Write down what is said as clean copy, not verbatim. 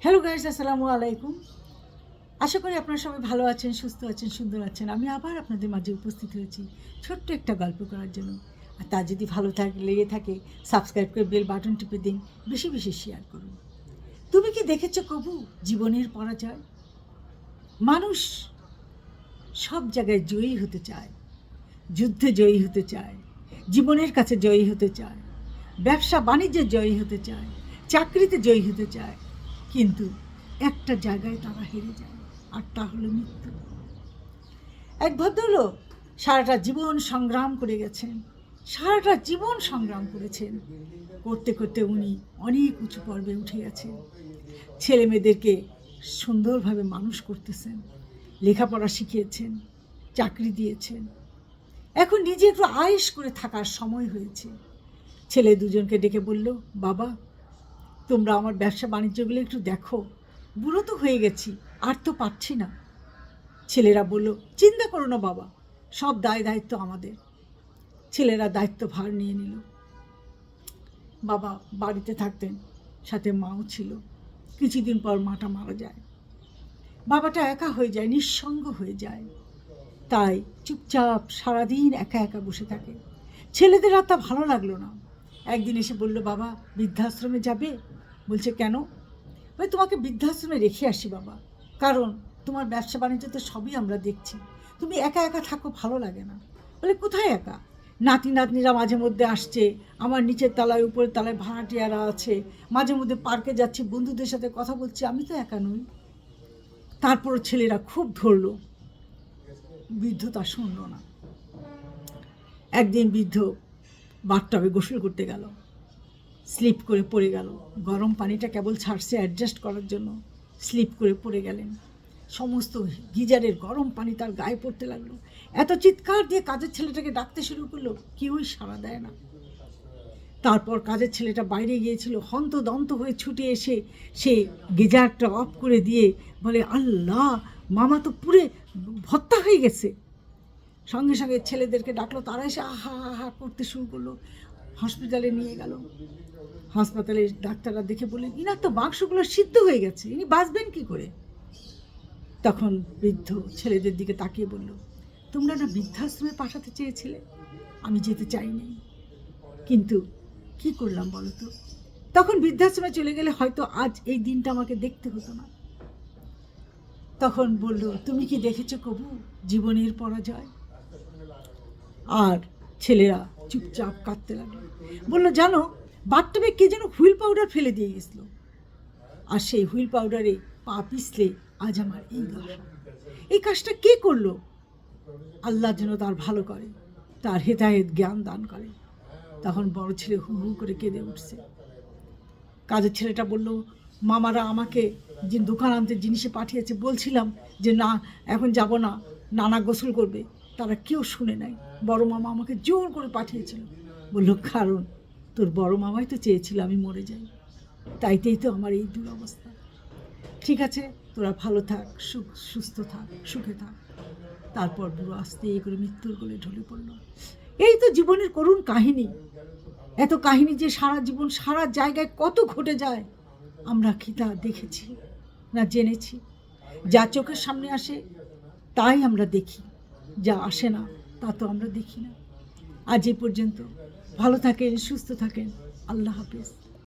Hello guys, আসসালামু আলাইকুম। আশা করি আপনারা সবাই ভালো আছেন, সুস্থ আছেন, সুন্দর আছেন। আমি আবার আপনাদের মাঝে উপস্থিত হয়েছি ছোট্ট একটা গল্প করার জন্য। আর তা যদি ভালো লেগে থাকে, সাবস্ক্রাইব করে বেল বাটন টিপে দিন, বেশি বেশি শেয়ার করুন। তুমি কি দেখেছো কবু জীবনের পরাজয়? মানুষ সব জায়গায় জয়ী হতে চায়, যুদ্ধে জয়ী হতে চায়, জীবনের কাছে জয়ী হতে চায়, ব্যবসা বাণিজ্যে জয়ী হতে চায়, চাকরিতে জয়ী হতে চায়, কিন্তু একটা জায়গায় তারা হেরে যায়, আর তা হলো মৃত্যু। এক ভদ্রলোক সারাটা জীবন সংগ্রাম করে গেছেন, সারাটা জীবন সংগ্রাম করেছেন, করতে করতে উনি অনেক উঁচু পর্বে উঠে গেছেন। ছেলে মেয়েদেরকে সুন্দরভাবে মানুষ করতেছেন, লেখাপড়া শিখিয়েছেন, চাকরি দিয়েছেন। এখন নিজে একটু আয়েশ করে থাকার সময় হয়েছে। ছেলে দুজনকে ডেকে বলল, বাবা, তোমরা আমার ব্যবসা বাণিজ্যগুলো একটু দেখো, বুড়ো তো হয়ে গেছি, আর তো পাচ্ছি না। ছেলেরা বলল, চিন্তা করো না বাবা, সব দায়িত্ব আমাদের। ছেলেরা দায়িত্ব ভার নিয়ে নিল। বাবা বাড়িতে থাকতেন, সাথে মাও ছিল। কিছুদিন পর মাটা মারা যায়। বাবাটা একা হয়ে যায়, নিঃসঙ্গ হয়ে যায়। তাই চুপচাপ সারাদিন একা একা বসে থাকে। ছেলেদের আর তা ভালো লাগলো না। একদিন এসে বলল, বাবা, বৃদ্ধাশ্রমে যাবে? বলছে, কেন? ভাই, তোমাকে বৃদ্ধাশ্রমে রেখে আসি বাবা, কারণ তোমার ব্যবসা বাণিজ্য তো সবই আমরা দেখছি, তুমি একা একা থাকো, ভালো লাগে না। বলে, কোথায় একা? নাতি নাতনিরা মাঝে মধ্যে আসছে, আমার নিচের তলায় উপরের তলায় ভাড়াটিয়ারা আছে, মাঝে মধ্যে পার্কে যাচ্ছি, বন্ধুদের সাথে কথা বলছি, আমি তো একা নই। তারপর ছেলেরা খুব ধরল, বৃদ্ধ তা শুনল না। একদিন বৃদ্ধ বাথটবে গোসল করতে গেল, স্লিপ করে পড়ে গেল। গরম পানিটা কেবল ছাড়ছে অ্যাডজাস্ট করার জন্য, স্লিপ করে পড়ে গেলেন। সমস্ত গিজারের গরম পানি তার গায়ে পড়তে লাগলো। এত চিৎকার দিয়ে কাজের ছেলেটাকে ডাকতে শুরু করলো, কেউই সাড়া দেয় না। তারপর কাজের ছেলেটা বাইরে গিয়েছিল, হন্তদন্ত হয়ে ছুটে এসে সে গিজারটা অফ করে দিয়ে বলে, আল্লাহ, মামা তো পুরে ভত্তা হয়ে গেছে। সঙ্গে সঙ্গে ছেলেদেরকে ডাকলো, তারা এসে আহা আহা করতে শুরু করলো। হসপিটালে নিয়ে গেল। হাসপাতালে ডাক্তাররা দেখে বললেন, ইনার তো মাংসগুলো সিদ্ধ হয়ে গেছে, ইনি বাঁচবেন কী করে? তখন বৃদ্ধ ছেলেদের দিকে তাকিয়ে বলল, তোমরা না বৃদ্ধাশ্রমে পাঠাতে চেয়েছিলে? আমি যেতে চাইনি, কিন্তু কি করলাম বলো তো? তখন বৃদ্ধাশ্রমে চলে গেলে হয়তো আজ এই দিনটা আমাকে দেখতে হতো না। তখন বলল, তুমি কি দেখেছো কবু জীবনের পরাজয়? আর ছেলেরা চুপচাপ কাঁদতে লাগলো। বলল, জানো, বাথটবে কে যেন হুইল পাউডার ফেলে দিয়ে গেছিল, আর সেই হুইল পাউডারে পা পিছলে আজ আমার এই দশা। এই কাজটা কে করলো? আল্লাহ যেন তার ভালো করে, তার হেদায়েত জ্ঞান দান করে। তখন বড় ছেলে হু হু করে কেঁদে উঠছে। কাজের ছেলেটা বলল, মামারা আমাকে যে দোকান আনতে জিনিসে পাঠিয়েছে, বলছিলাম যে না, এখন যাব না, নানা গোসল করবে, তারা কেউ শুনে নাই। বড় মামা আমাকে জোর করে পাঠিয়েছিল। বলল, কারণ তোর বড় মামাই তো চেয়েছিল আমি মরে যাই, তাইতেই তো আমার এই দুরবস্থা। ঠিক আছে, তোরা ভালো থাক, সুস্থ থাক, সুখে থাক। তারপর বুড়ো আস্তে করে মৃত্যুর কোলে ঢলে পড়ল। এই তো জীবনের করুণ কাহিনী। এত কাহিনী যে সারা জীবন সারা জায়গায় কত ঘটে যায়, আমরা কি তা দেখেছি না জেনেছি? যা চোখের সামনে আসে তাই আমরা দেখি, যা আসে না তা তো আমরা দেখি না। আজ এ পর্যন্ত। ভালো থাকেন, সুস্থ থাকেন। আল্লাহ হাফেজ।